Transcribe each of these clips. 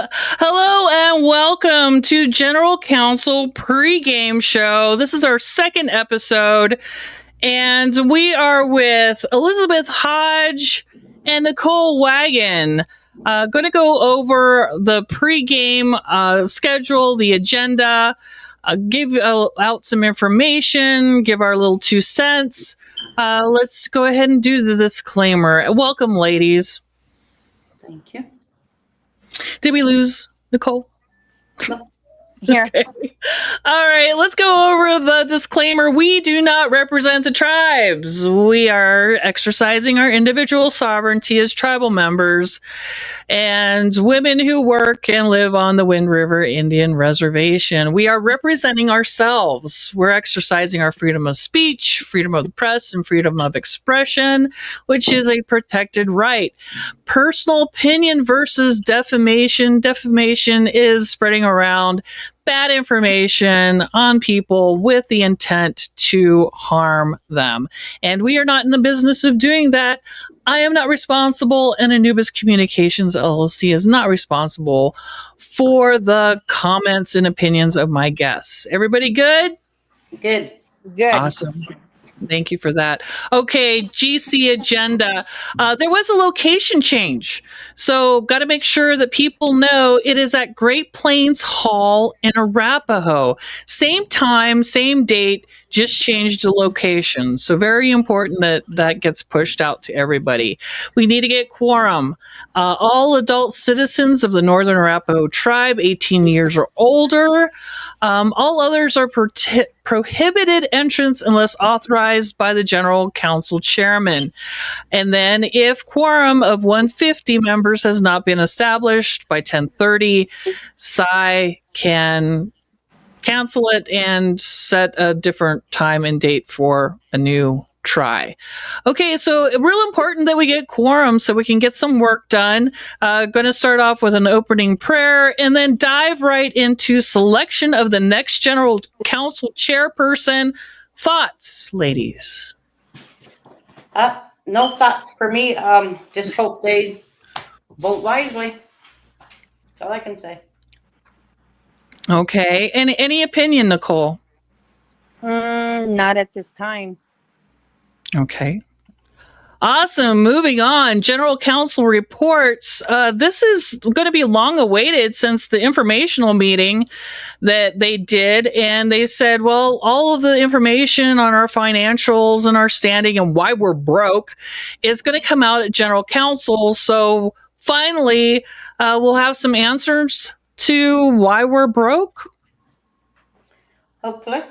Hello and welcome to General Counsel pregame show. This is our second episode, and we are with Elizabeth Hodge and Nicole Wagon. Going to go over the pregame schedule, the agenda, give out some information, give our little 2 cents. Let's go ahead and do the disclaimer. Welcome, ladies. Thank you. Did we lose Nicole? No. Here. Okay. All right, let's go over the disclaimer. We do not represent the tribes. We are exercising our individual sovereignty as tribal members and women who work and live on the Wind River Indian Reservation. We are representing ourselves. We're exercising our freedom of speech, freedom of the press, and freedom of expression, which is a protected right. Personal opinion versus defamation. Defamation is spreading around bad information on people with the intent to harm them. And we are not in the business of doing that. I am not responsible, and Anubis Communications LLC is not responsible for the comments and opinions of my guests. Everybody good? Good. Good. Awesome. Thank you for that. Okay, GC agenda. There was a location change. So got to make sure that people know it is at Great Plains Hall in Arapaho. Same time, same date, just changed the location. So very important that that gets pushed out to everybody. We need to get quorum. All adult citizens of the Northern Arapaho tribe, 18 years or older. All others are prohibited entrance unless authorized by the General Council Chairman. And then if quorum of 150 members has not been established by 10:30, SI can cancel it and set a different time and date for a new try. Okay, so real important that we get quorum so we can get some work done. Going to start off with an opening prayer and then dive right into selection of the next General Council chairperson. Thoughts, ladies? No thoughts for me. Just hope they vote wisely. That's all I can say. Okay, and any opinion, Nicole? Not at this time. Okay. Awesome. Moving on. General Counsel reports. This is going to be long awaited since the informational meeting that they did. And they said, well, all of the information on our financials and our standing and why we're broke is going to come out at General Counsel. So finally, we'll have some answers to why we're broke. Hopefully.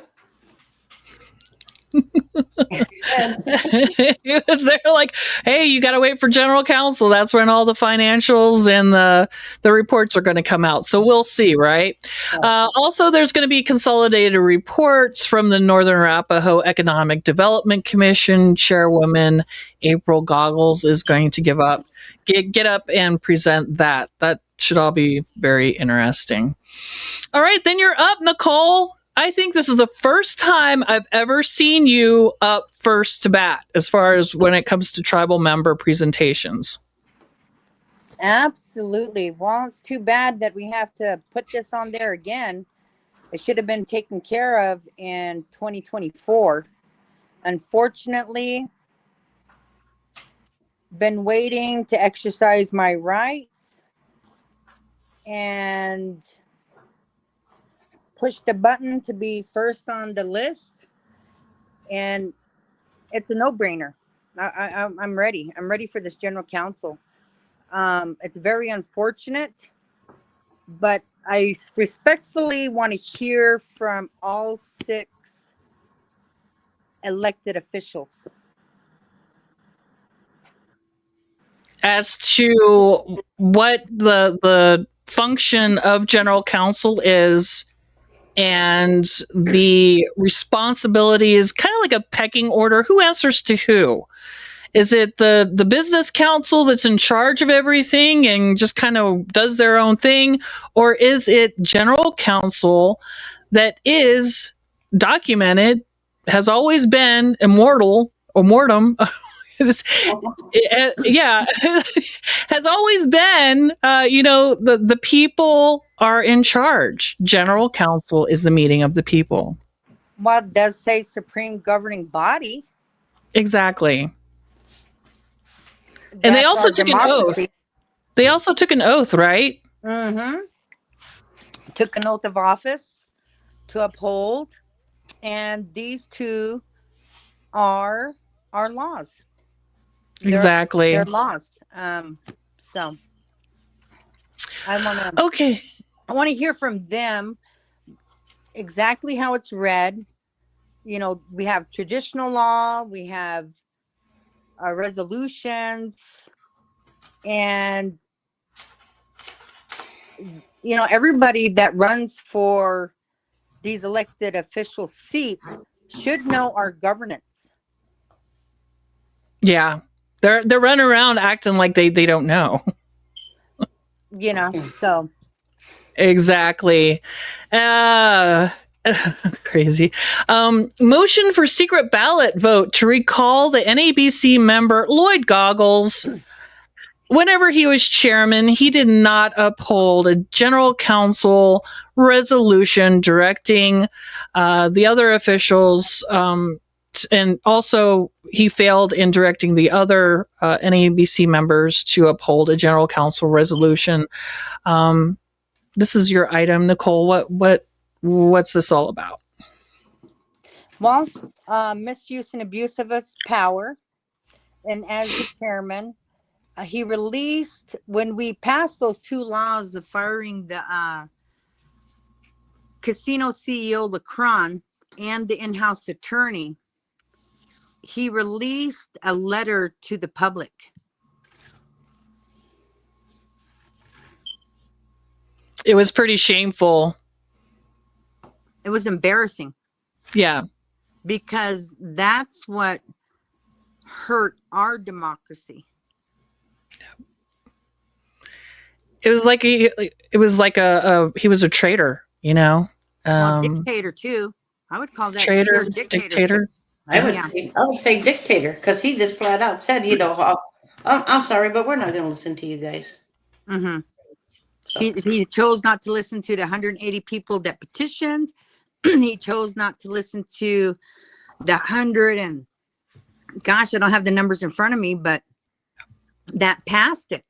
It was there like, hey, you got to wait for General Counsel. That's when all the financials and the reports are going to come out. So we'll see, right? Also, there's going to be consolidated reports from the Northern Arapaho Economic Development Commission. Chairwoman April Goggles is going to get up and present that. That should all be very interesting. All right, then you're up, Nicole. I think this is the first time I've ever seen you up first to bat as far as when it comes to tribal member presentations. Absolutely. Well, it's too bad that we have to put this on there again. It should have been taken care of in 2024. Unfortunately, been waiting to exercise my rights and push the button to be first on the list, and it's a no-brainer. I'm ready. I'm ready for this General Counsel. It's very unfortunate, but I respectfully want to hear from all 6 elected officials as to what the function of General Counsel is. And the responsibility is kind of like a pecking order. Who answers to who? Is it the business council that's in charge of everything and just kind of does their own thing? Or is it General Counsel that is documented, has always been immortum, Yeah, has always been, the people are in charge. General Council is the meeting of the people. Well, it does say supreme governing body. Exactly. And they That's also our took an oath. democracy. They also took an oath, right? Mm-hmm. Took an oath of office to uphold, and these two are our laws. Exactly. They're laws. So Okay. I want to hear from them exactly how it's read. We have traditional law, we have resolutions, and everybody that runs for these elected official seats should know our governance. Yeah. They're running around acting like they don't know. So Exactly. Crazy. Motion for secret ballot vote to recall the NABC member Lloyd Goggles. Whenever he was chairman, he did not uphold a general council resolution directing the other officials, and also he failed in directing the other NABC members to uphold a general council resolution. This is your item, Nicole. What's this all about? Well, misuse and abuse of his power, and as the chairman, he released, when we passed those two laws of firing the casino CEO Lacron and the in-house attorney, he released a letter to the public. It was pretty shameful. It was embarrassing. Yeah. Because that's what hurt our democracy. It was like he was a traitor, Dictator too. I would call that traitor, dictator. I would say dictator, because he just flat out said, I'm sorry, but we're not going to listen to you guys. Mm-hmm. So. He chose not to listen to the 180 people that petitioned. He chose not to listen to the 100 and gosh, I don't have the numbers in front of me, but that passed it.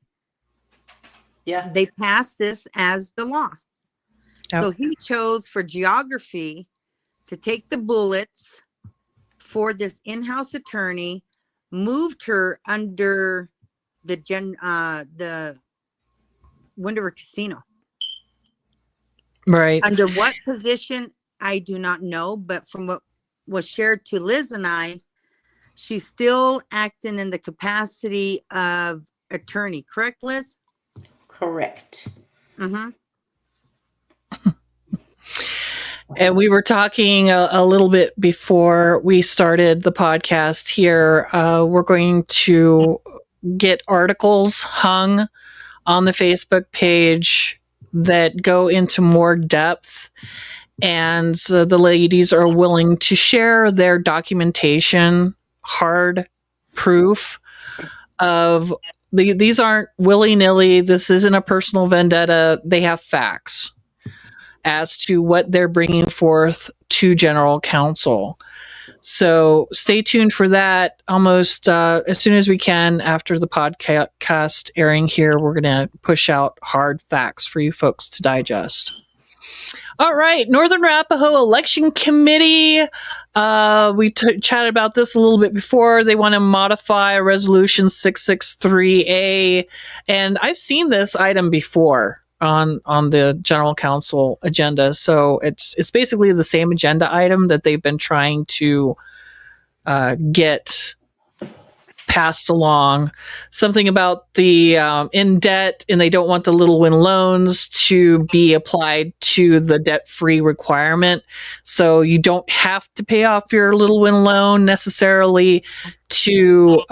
Yeah. They passed this as the law. Yep. So he chose for geography to take the bullets for this in-house attorney, moved her under the Wind River Casino. Right. Under what position, I do not know, but from what was shared to Liz and I, she's still acting in the capacity of attorney. Correct, Liz? Correct. Mm-hmm. And we were talking a little bit before we started the podcast here. We're going to get articles hung on the Facebook page that go into more depth. And the ladies are willing to share their documentation, hard proof of these aren't willy-nilly. This isn't a personal vendetta. They have facts as to what they're bringing forth to General Council. So stay tuned for that. Almost as soon as we can after the podcast airing here, we're going to push out hard facts for you folks to digest. All right, Northern Arapaho Election Committee. We chatted about this a little bit before. They want to modify Resolution 663A, and I've seen this item before on the General Council agenda. So it's basically the same agenda item that they've been trying to get passed along. Something about the in debt, and they don't want the Little Win loans to be applied to the debt-free requirement. So you don't have to pay off your Little Win loan necessarily to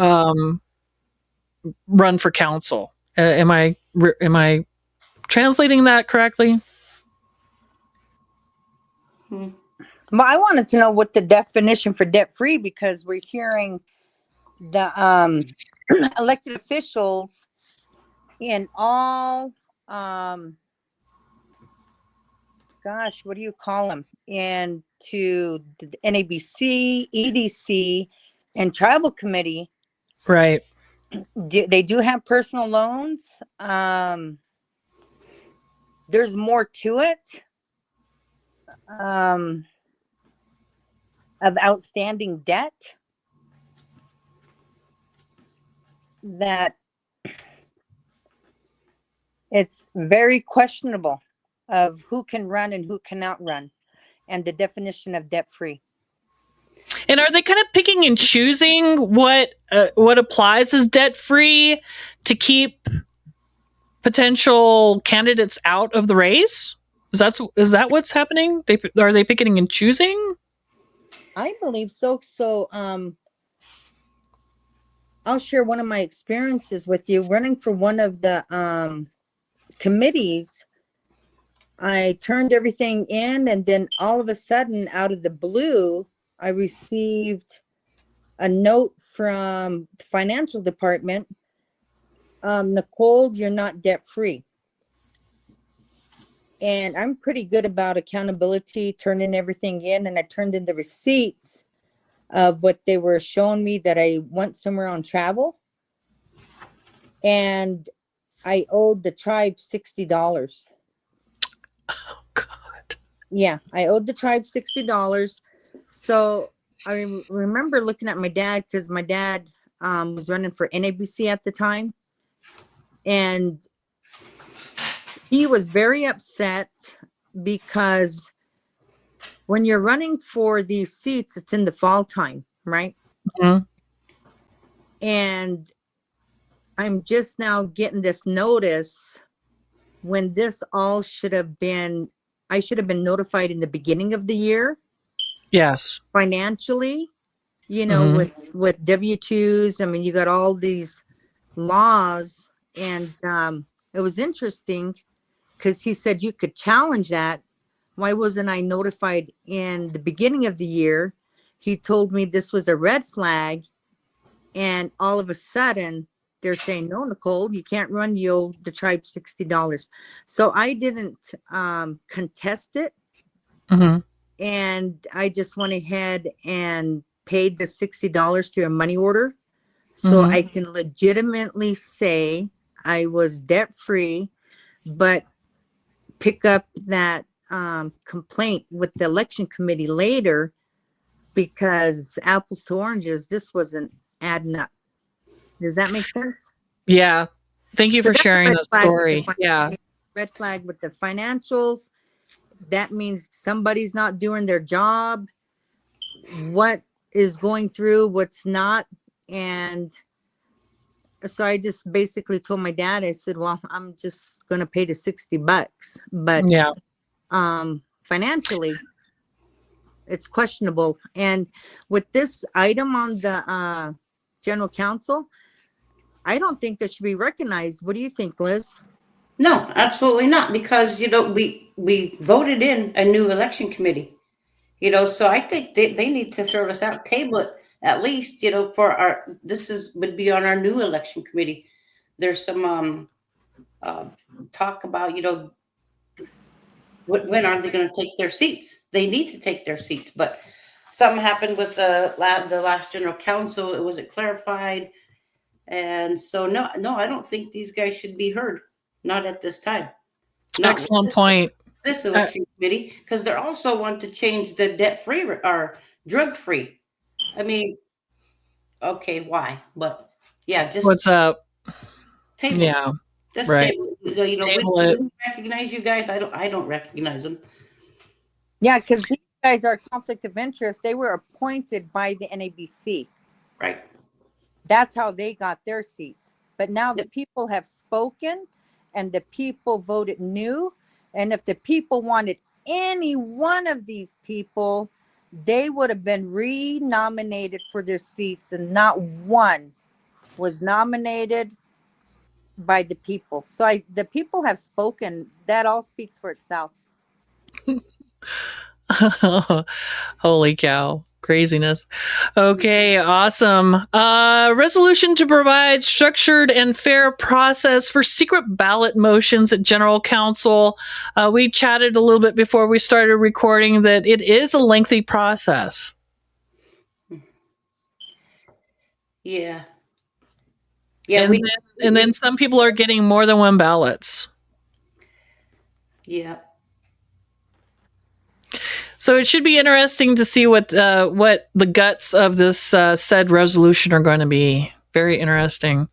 run for council. Am I translating that correctly? Well, I wanted to know what the definition for debt-free, because we're hearing the elected officials in all gosh, what do you call them? And to the NABC, EDC, and tribal committee, Right. they do have personal loans. There's more to it of outstanding debt that it's very questionable of who can run and who cannot run, and the definition of debt free. And are they kind of picking and choosing what applies as debt free to keep potential candidates out of the race? Is that what's happening? Are they picking and choosing? I believe so. So I'll share one of my experiences with you. Running for one of the committees, I turned everything in, and then all of a sudden, out of the blue, I received a note from the financial department. Nicole, you're not debt free. And I'm pretty good about accountability, turning everything in, and I turned in the receipts of what they were showing me that I went somewhere on travel, and I owed the tribe $60. Oh God. Yeah, I owed the tribe $60. So I remember looking at my dad, because my dad was running for NABC at the time, and he was very upset because when you're running for these seats, it's in the fall time, right? Mm-hmm. And I'm just now getting this notice when this all should have been, I should have been notified in the beginning of the year. Yes. Financially, you know, with W-2s. I mean, you got all these laws, and it was interesting because he said you could challenge that. Why wasn't I notified in the beginning of the year? He told me this was a red flag, and all of a sudden they're saying, no, Nicole, you can't run. You owe the tribe $60. So I didn't contest it. Mm-hmm. And I just went ahead and paid the $60 to a money order. So I can legitimately say I was debt free, but pick up that complaint with the election committee later, because apples to oranges, this wasn't adding up. Does that make sense? Yeah. Thank you So for that's a sharing red the flag with story. the Yeah. red flag with the financials. That means somebody's not doing their job. What is going through, what's not. And so I just basically told my dad, I said, well, I'm just going to pay the $60, but Yeah. financially it's questionable. And with this item on the general counsel, I don't think it should be recognized. What do you think, Liz? No, absolutely not, because we voted in a new election committee. So I think they need to throw this out, table it at least, for this would be on our new election committee. There's some talk about, when are they going to take their seats? They need to take their seats, but something happened with the last general council. It wasn't clarified. And so, no, I don't think these guys should be heard. Not at this time. Not Excellent point. this election committee, because they're also want to change the debt-free or drug-free. I mean, okay, why? But yeah, just What's up? table. Yeah. Just Right. table. Table it. We recognize you guys. I don't recognize them. Yeah, because these guys are conflict of interest. They were appointed by the NABC. Right. That's how they got their seats. But now the people have spoken, and the people voted new. And if the people wanted any one of these people, they would have been re-nominated for their seats, and not one was nominated by the people. So the people have spoken. That all speaks for itself. Holy cow. Craziness. Okay, awesome. Resolution to provide structured and fair process for secret ballot motions at General Council. We chatted a little bit before we started recording that it is a lengthy process. Yeah. And then some people are getting more than one ballots. Yeah. So it should be interesting to see what the guts of this said resolution are going to be. Very interesting.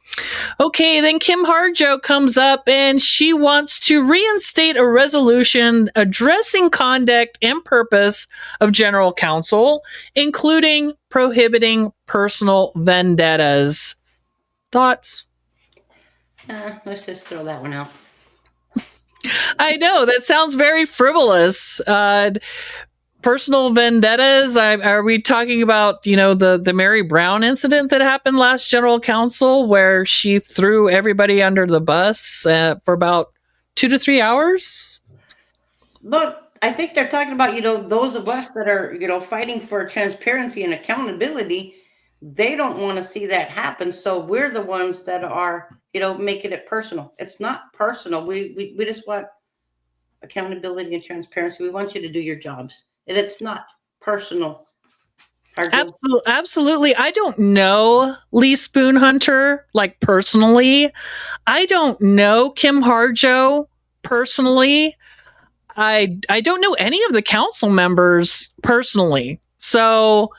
Okay, then Kim Harjo comes up and she wants to reinstate a resolution addressing conduct and purpose of General Council, including prohibiting personal vendettas. Thoughts? Let's just throw that one out. I know, that sounds very frivolous. Personal vendettas, are we talking about, the Mary Brown incident that happened last General Council where she threw everybody under the bus for about 2 to 3 hours? But I think they're talking about, those of us that are, fighting for transparency and accountability. They don't want to see that happen. So we're the ones that are, making it personal. It's not personal. We just want accountability and transparency. We want you to do your jobs. And it's not personal. Absolutely. I don't know Lee Spoonhunter, like personally. I don't know Kim Harjo personally. I don't know any of the council members personally. So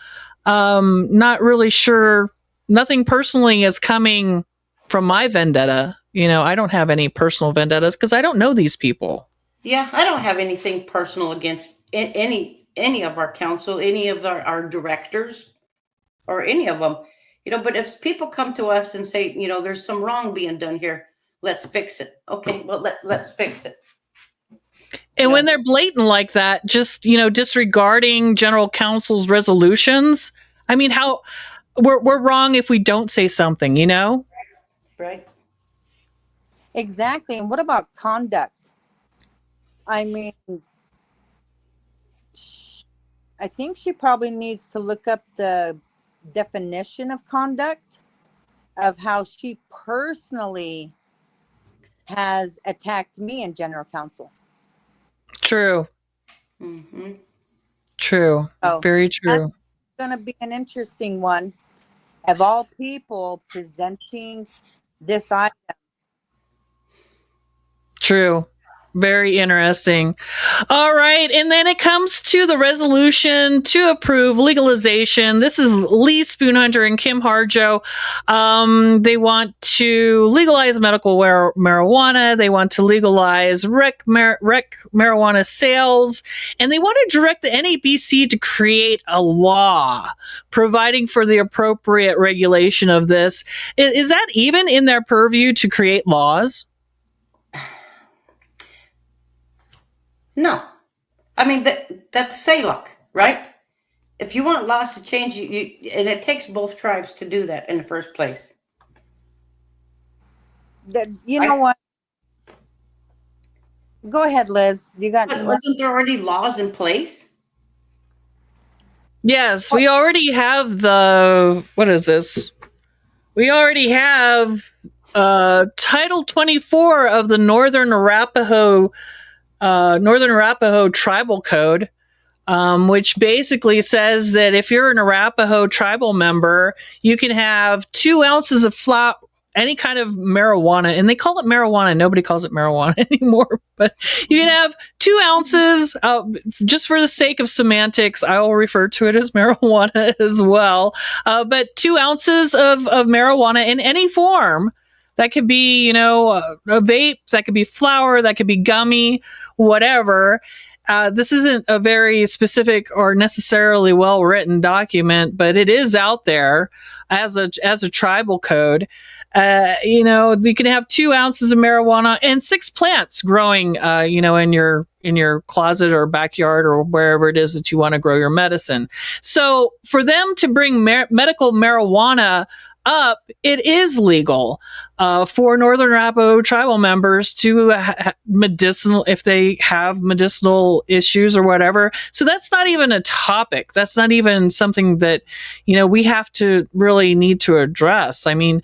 not really sure. Nothing personally is coming from my vendetta. I don't have any personal vendettas because I don't know these people. Yeah, I don't have anything personal against any of our council, any of our directors, or any of them. But if people come to us and say, there's some wrong being done here, let's fix it. Okay, well, let's fix it. And when they're blatant like that, just, disregarding General Council's resolutions, I mean, how we're wrong if we don't say something, Right. Exactly. And what about conduct? I mean, I think she probably needs to look up the definition of conduct of how she personally has attacked me in General Council. True. Mm-hmm. True. Oh, very true. That's going to be an interesting one. Of all people presenting this item. True. Very interesting. All right. And then it comes to the resolution to approve legalization. This is Lee Spoonhunter and Kim Harjo. They want to legalize medical marijuana. They want to legalize rec marijuana sales. And they want to direct the NABC to create a law providing for the appropriate regulation of this. Is that even in their purview to create laws? No, I mean that's SALOC, right? If you want laws to change, and it takes both tribes to do that in the first place. Know what? Go ahead, Liz. Wasn't there already laws in place? Yes, we already have what is this? We already have Title 24 of the Northern Arapaho Tribal Code, which basically says that if you're an Arapaho tribal member, you can have 2 ounces of any kind of marijuana, and they call it marijuana. Nobody calls it marijuana anymore, but you can have 2 ounces, just for the sake of semantics, I will refer to it as marijuana as well. But 2 ounces of marijuana in any form. That could be, a vape, that could be flour, that could be gummy, whatever. This isn't a very specific or necessarily well-written document, but it is out there as a tribal code. You can have 2 ounces of marijuana and 6 plants growing, in your closet or backyard or wherever it is that you want to grow your medicine. So for them to bring medical marijuana up, it is legal for Northern Arapaho tribal members to medicinal, if they have medicinal issues or whatever. So that's not even a topic. That's not even something that, we have to really need to address. I mean,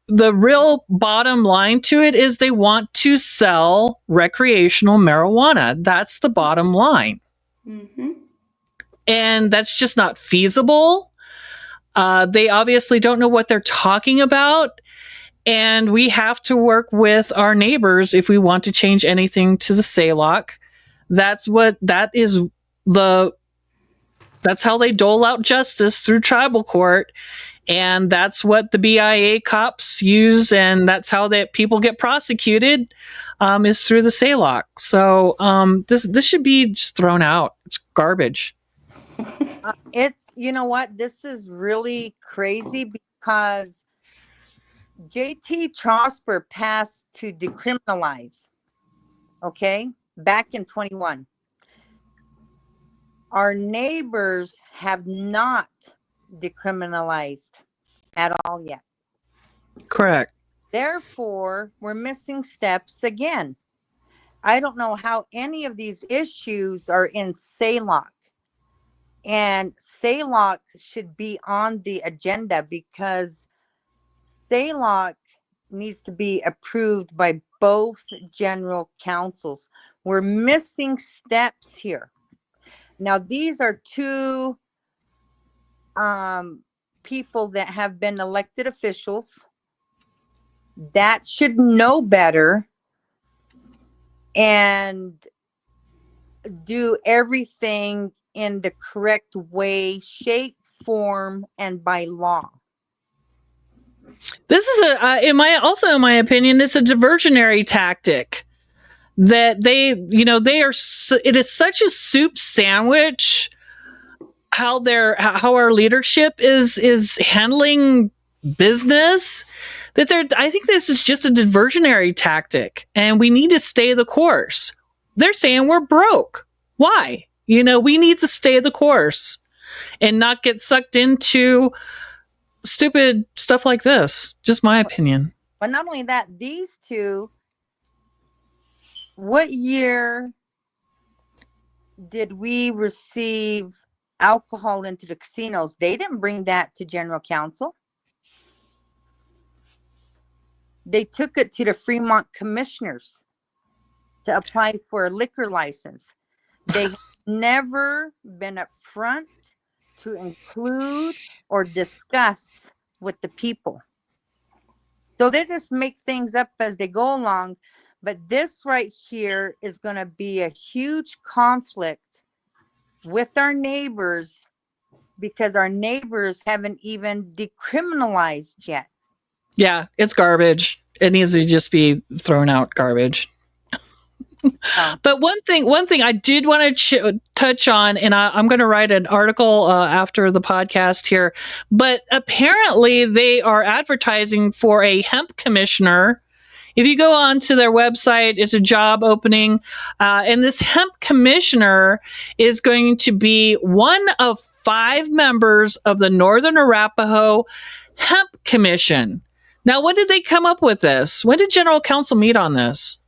the real bottom line to it is they want to sell recreational marijuana. That's the bottom line. Mm-hmm. And that's just not feasible. They obviously don't know what they're talking about. And we have to work with our neighbors if we want to change anything to the SALOC. That's how they dole out justice through tribal court. And that's what the BIA cops use. And that's how people get prosecuted, is through the SALOC. So this should be just thrown out. It's garbage. It's, you know what? This is really crazy because JT Trosper passed to decriminalize, okay, back in 21. Our neighbors have not decriminalized at all yet. Correct. Therefore, we're missing steps again. I don't know how any of these issues are in SALOC. And SALOC should be on the agenda because SALOC needs to be approved by both general councils. We're missing steps here. Now, these are two people that have been elected officials that should know better and do everything in the correct way, shape, form, and by law. This is in my opinion, it's a diversionary tactic that it is such a soup sandwich how our leadership is handling business that I think this is just a diversionary tactic and we need to stay the course. They're saying we're broke. Why? We need to stay the course and not get sucked into stupid stuff like this. Just my opinion. But not only that, these two, what year did we receive alcohol into the casinos? They didn't bring that to general council. They took it to the Fremont commissioners to apply for a liquor license. They never been upfront to include or discuss with the people. So they just make things up as they go along. But this right here is going to be a huge conflict with our neighbors because our neighbors haven't even decriminalized yet. Yeah, it's garbage. It needs to just be thrown out garbage. Oh. But one thing I did want to touch on, and I'm going to write an article after the podcast here, but apparently they are advertising for a hemp commissioner. If you go on to their website, it's a job opening, and this hemp commissioner is going to be one of 5 members of the Northern Arapaho Hemp Commission. Now, when did they come up with this? When did General Council meet on this?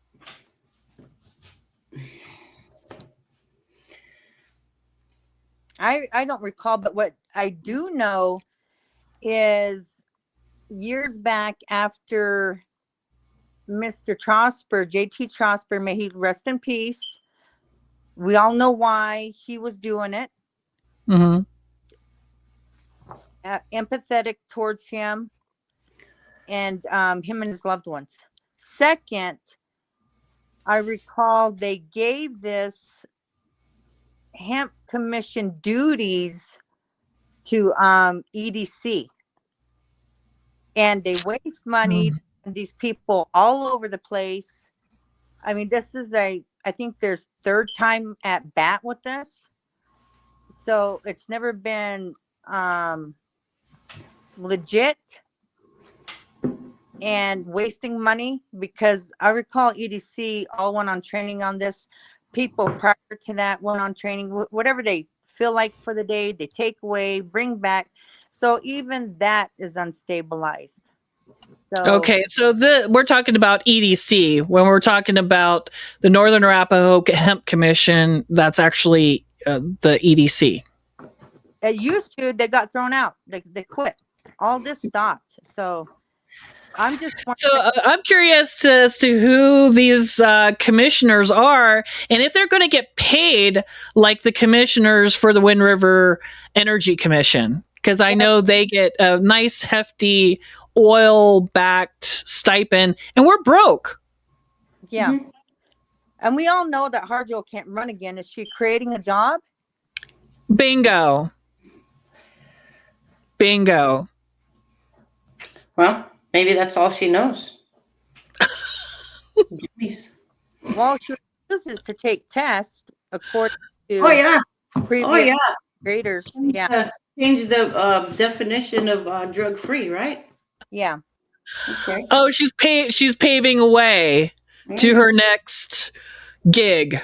I don't recall, but what I do know is years back after Mr. Trosper, JT Trosper, may he rest in peace. We all know why he was doing it. Mm-hmm. Empathetic towards him and him and his loved ones. Second, I recall they gave this hemp commission duties to EDC, and they waste money. These people all over the place. I mean, this is I think there's 3rd time at bat with this, so it's never been legit and wasting money, because I recall EDC all went on training on this. People prior to that went on training, whatever they feel like for the day, they take away, bring back. So even that is unstabilized. So Okay, so we're talking about EDC. When we're talking about the Northern Arapaho Hemp Commission, that's actually the EDC. it used to, they got thrown out. They quit. All this stopped. So I'm just So wondering, I'm curious as to who these commissioners are, and if they're going to get paid like the commissioners for the Wind River Energy Commission, because I know they get a nice hefty oil-backed stipend, and we're broke. yeah. Mhm. And we all know that Hodge can't run again. Is she creating a job? Bingo. Bingo. Well, maybe that's all she knows. Jeez. Well, she refuses to take tests according to Oh yeah. previous Oh yeah. graders. Yeah. Change the definition of drug free, right? Yeah. Okay. Oh, she's paving a way to her next gig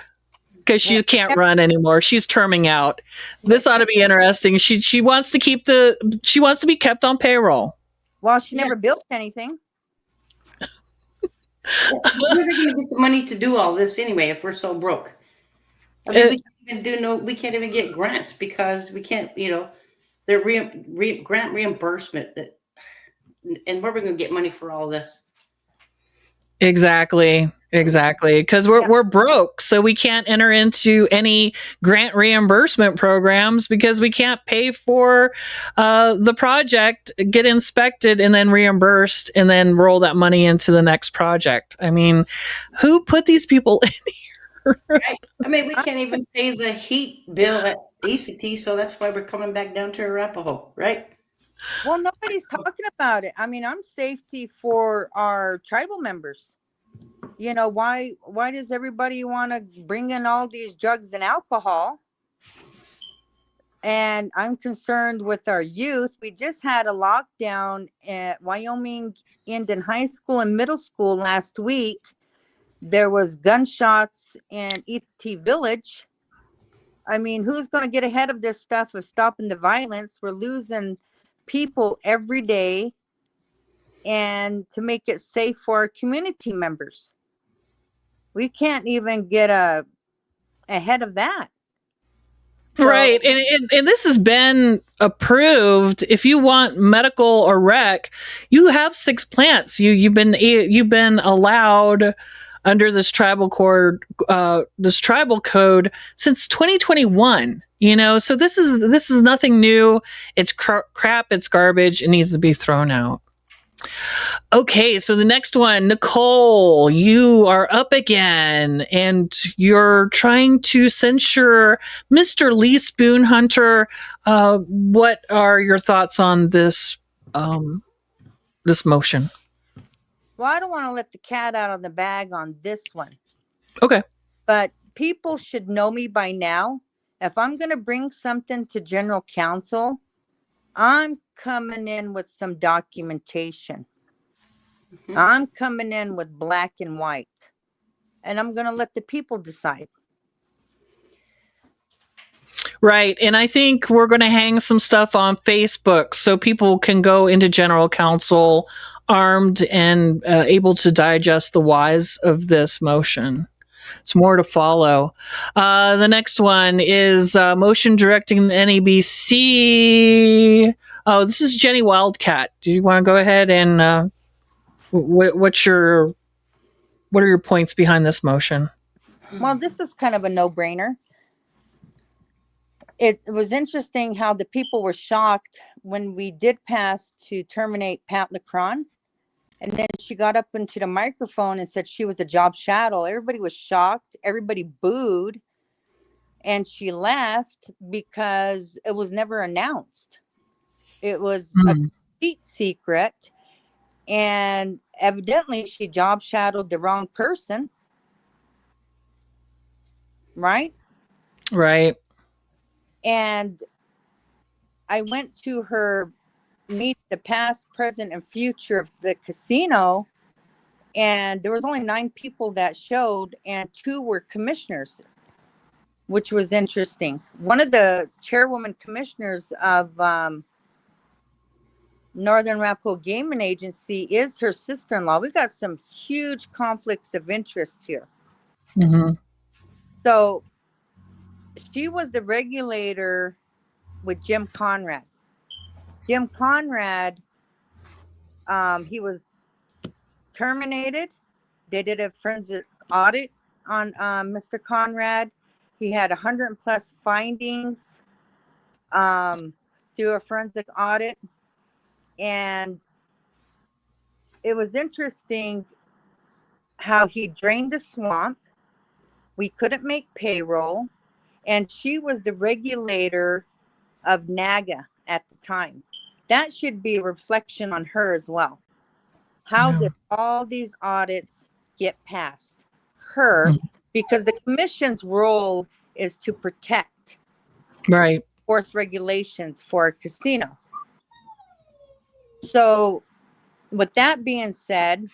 because she Well, can't run anymore. She's terming out. This ought to be interesting. She wants to she wants to be kept on payroll. well, she Yeah. never built anything. Where are they going to get the money to do all this anyway if we're so broke? I mean, we can't even get grants because we can't, they're grant reimbursement and where are we going to get money for all this? Exactly. Because we're broke, so we can't enter into any grant reimbursement programs because we can't pay for the project, get inspected, and then reimbursed, and then roll that money into the next project. I mean, who put these people in here? Right? I mean, we can't even pay the heat bill at ECT, so that's why we're coming back down to Arapaho, right? Well, nobody's talking about it. I mean, I'm safety for our tribal members. Why does everybody want to bring in all these drugs and alcohol? And I'm concerned with our youth. We just had a lockdown at Wyoming Indian High School and Middle School last week. There was gunshots in ET Village. I mean, who's going to get ahead of this stuff of stopping the violence? We're losing people every day, and to make it safe for our community members. We can't even get ahead of that. So, Right. And this has been approved. If you want medical or rec, you have 6 plants. You've been allowed under this tribal code since 2021. So this is nothing new. It's crap, it's garbage, it needs to be thrown out. Okay, so the next one, Nicole, you are up again, and you're trying to censure Mr. Lee Spoonhunter. What are your thoughts on this this motion? well, I don't want to let the cat out of the bag on this one. Okay. But people should know me by now. If I'm going to bring something to general counsel, I'm coming in with some documentation. Mhm. I'm coming in with black and white. And I'm going to let the people decide. Right. And I think we're going to hang some stuff on Facebook so people can go into general counsel armed and able to digest the whys of this motion. It's more to follow. The next one is motion directing the NABC. Oh, this is Jenny Wildcat. Do you want to go ahead and what are your points behind this motion? Well, this is kind of a no-brainer. It was interesting how the people were shocked when we did pass to terminate Pat Lacron. And then she got up into the microphone and said she was a job shadow. Everybody was shocked. Everybody booed. And she left because it was never announced. It was a complete secret. And evidently she job shadowed the wrong person. Right? Right. And I went to her meet the past, present, and future of the casino. And there was only 9 people that showed, and 2 were commissioners, which was interesting. One of the chairwoman commissioners of Northern Arapaho Gaming Agency is her sister-in-law. We've got some huge conflicts of interest here. Mm-hmm. So she was the regulator with Jim Conrad. Jim Conrad, he was terminated. They did a forensic audit on Mr. Conrad. He had 100 plus findings through a forensic audit. And it was interesting how he drained the swamp. We couldn't make payroll. And she was the regulator of NAGA at the time. That should be a reflection on her as well. How did all these audits get past her? Because the commission's role is to protect, right, force regulations for a casino. So with that being said,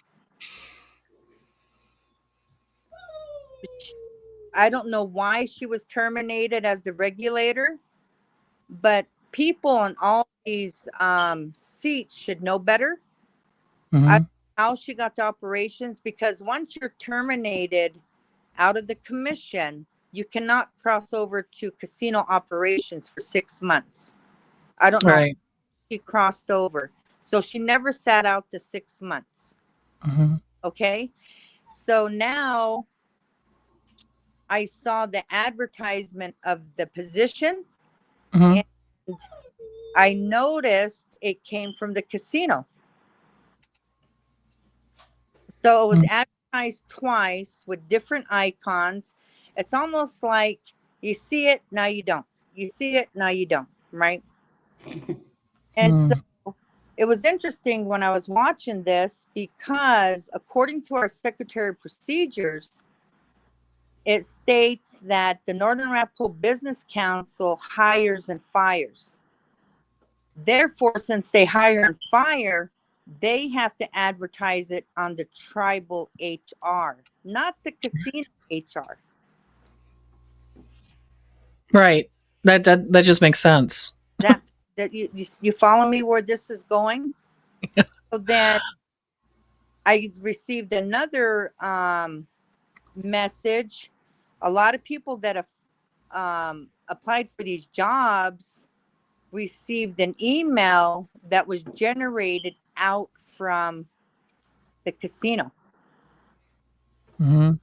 I don't know why she was terminated as the regulator, but people on all these seats should know better. mm-hmm. I don't know how she got to operations, because once you're terminated out of the commission, you cannot cross over to casino operations for 6 months. I don't know Right. how she crossed over. So she never sat out the 6 months. Mm-hmm. Okay. So now I saw the advertisement of the position, Mm-hmm. and I noticed it came from the casino. So it was advertised twice with different icons. It's almost like you see it, now you don't. You see it, now you don't, right? And so it was interesting when I was watching this, because according to our Secretary of Procedures, it states that the Northern Arapaho Business Council hires and fires. Therefore, since they hire and fire, they have to advertise it on the tribal HR, not the casino HR. Right. That just makes sense. That you follow me where this is going? So then I received another message. A lot of people that have applied for these jobs received an email that was generated out from the casino, Mm-hmm.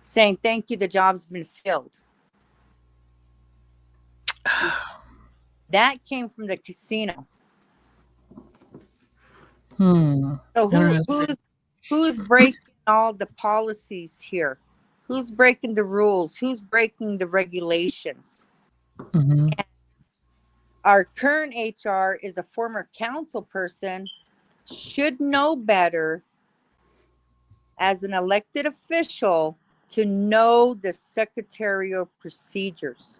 saying, "Thank you, the job's been filled." That came from the casino. So who's breaking all the policies here? Who's breaking the rules? Who's breaking the regulations? Mm-hmm. And our current HR is a former council person, should know better as an elected official to know the secretarial procedures.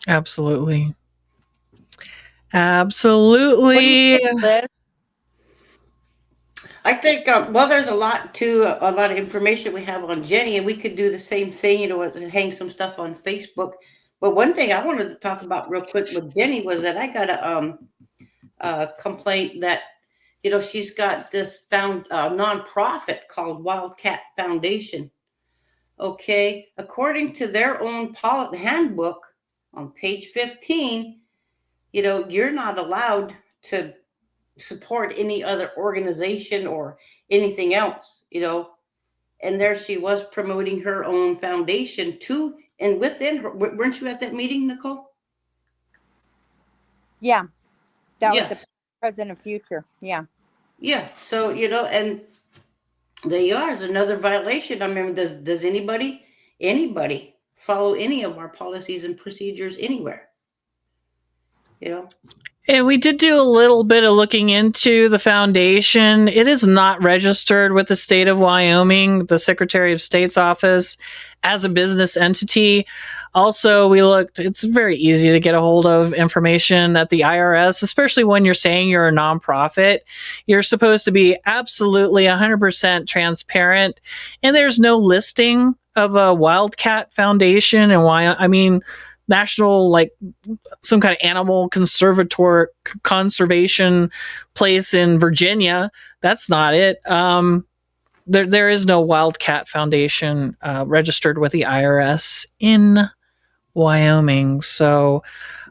Absolutely. What do you Absolutely. think, Liz? I think, well, there's a lot of information we have on Jenny, and we could do the same thing, hang some stuff on Facebook. But one thing I wanted to talk about real quick with Jenny was that I got a complaint that, she's got this nonprofit called Wildcat Foundation. Okay. According to their own handbook on page 15, you're not allowed to support any other organization or anything else, and there she was promoting her own foundation too. And within her, weren't you at that meeting, Nicole? Yeah, that Yeah. was the present and future. Yeah. Yeah. So, and there is another violation. I mean, does anybody follow any of our policies and procedures anywhere? And we did do a little bit of looking into the foundation. It is not registered with the state of Wyoming, the Secretary of State's office, as a business entity. Also, we looked, it's very easy to get a hold of information at the IRS, especially when you're saying you're a nonprofit. You're supposed to be absolutely 100% transparent, and there's no listing of a Wildcat Foundation and why. I mean, national, like some kind of animal conservation place in Virginia. That's not it. There is no Wildcat Foundation registered with the IRS in Wyoming. So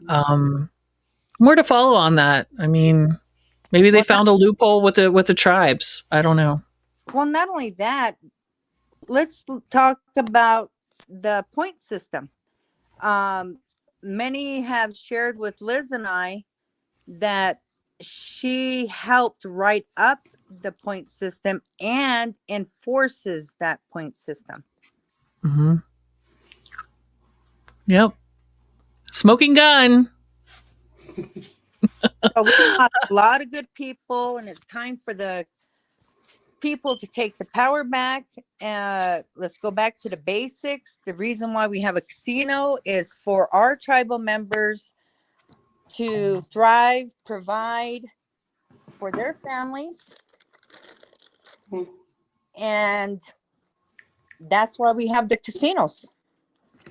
more to follow on that. I mean, maybe they found a loophole with the tribes. I don't know. Well, not only that, let's talk about the point system. Many have shared with Liz and I that she helped write up the point system and enforces that point system. Mm-hmm. Yep. Smoking gun. So we lost a lot of good people, and it's time for the people to take the power back. Let's go back to the basics. The reason why we have a casino is for our tribal members to thrive, provide for their families. And that's why we have the casinos.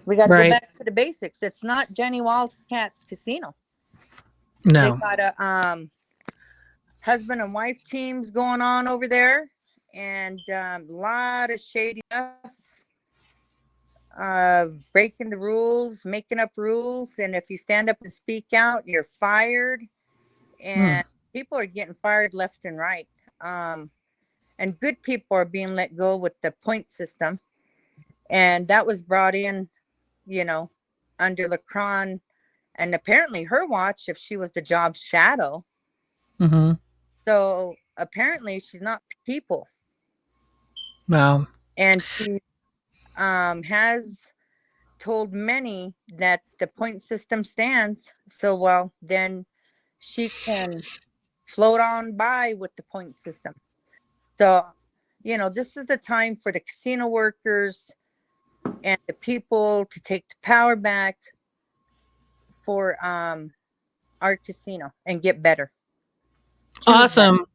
We got to go back to the basics. It's not Jenny Wildcat's casino. No. They got a husband and wife teams going on over there, and a lot of shady stuff, breaking the rules, making up rules, and if you stand up and speak out, you're fired. And people are getting fired left and right. And good people are being let go with the point system. And that was brought in, under Lacron, and apparently her watch, if she was the job's shadow. Mm-hmm. So apparently she's not people. Wow. And she has told many that the point system stands. So, well, then she can float on by with the point system. So, this is the time for the casino workers and the people to take the power back for our casino and get better. Awesome.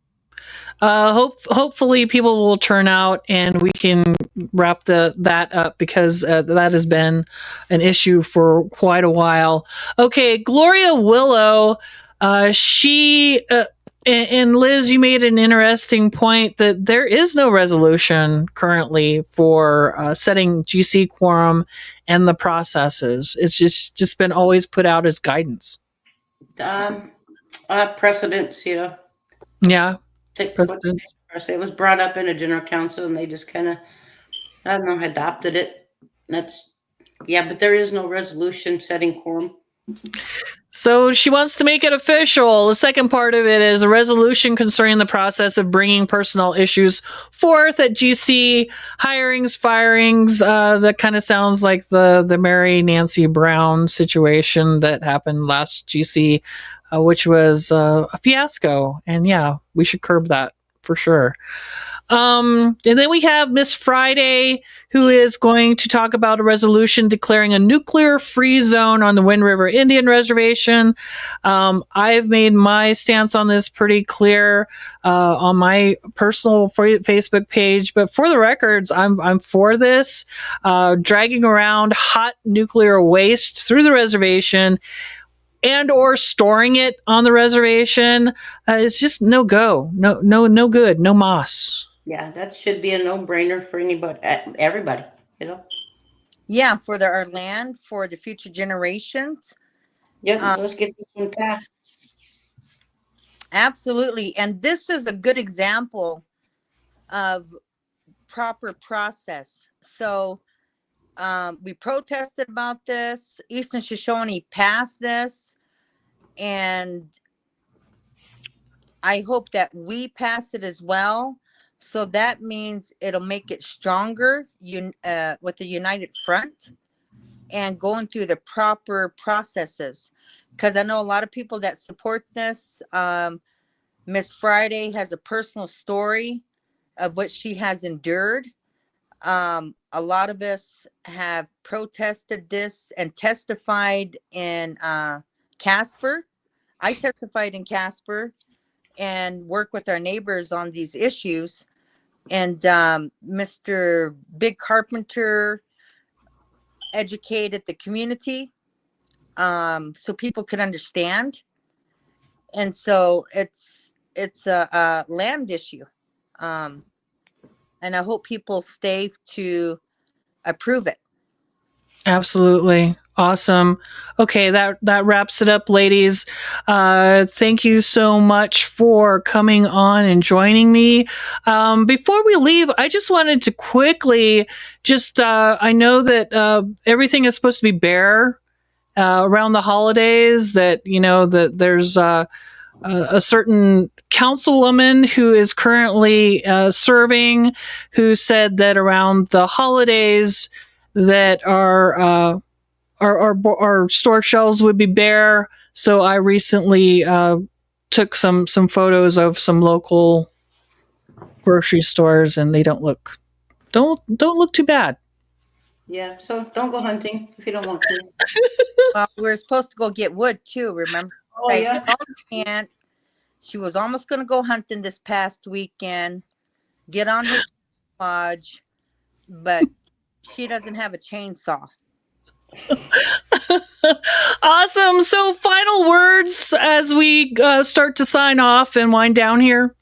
Hopefully people will turn out and we can wrap that up, because that has been an issue for quite a while. Okay, Gloria Willow, she and Liz, you made an interesting point that there is no resolution currently for setting GC quorum and the processes. It's just been always put out as guidance. Precedents, Yeah. It was brought up in a general council, and they just kind of, I don't know, adopted it. But there is no resolution setting quorum. So she wants to make it official. The second part of it is a resolution concerning the process of bringing personnel issues forth at GC, hirings, firings. That kind of sounds like the Mary Nancy Brown situation that happened last GC, which was a fiasco. And yeah, we should curb that for sure. And then we have Miss Friday, who is going to talk about a resolution declaring a nuclear-free zone on the Wind River Indian Reservation. I've made my stance on this pretty clear on my personal Facebook page, but for the records, I'm for this. Dragging around hot nuclear waste through the reservation and or storing it on the reservation is just no go, no good, no moss. Yeah, that should be a no-brainer for everybody, Yeah, for our land, for the future generations. Yeah, so let's get this one passed. Absolutely. And this is a good example of proper process. So we protested about this. Eastern Shoshone passed this. And I hope that we pass it as well. So that means it'll make it stronger with the United Front and going through the proper processes. Because I know a lot of people that support this. Miss Friday has a personal story of what she has endured. A lot of us have protested this and testified in Casper. I testified in Casper and work with our neighbors on these issues. And Mr. Big Carpenter educated the community so people could understand. And so it's a land issue. And I hope people stay to approve it. Absolutely. Awesome. Okay, that wraps it up, ladies. Thank you so much for coming on and joining me. Before we leave, I just wanted to quickly I know that everything is supposed to be bare around the holidays, that, that there's a certain councilwoman who is currently serving, who said that around the holidays that our store shelves would be bare. So I recently took some photos of some local grocery stores, and they don't look too bad. Yeah, so don't go hunting if you don't want to. Well, we were supposed to go get wood too, remember? Oh, yeah. I called my aunt. She was almost going to go hunting this past weekend, get on her Hodge, but she doesn't have a chainsaw. Awesome. So final words as we start to sign off and wind down here.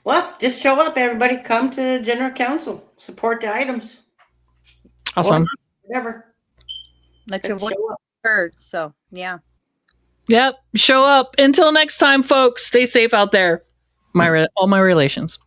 Well, just show up, everybody. Come to general council. Support the items. Awesome. Or whatever. Let your voice Show up. be heard. So, yeah. Yep. Show up. Until next time, folks, stay safe out there. All my relations.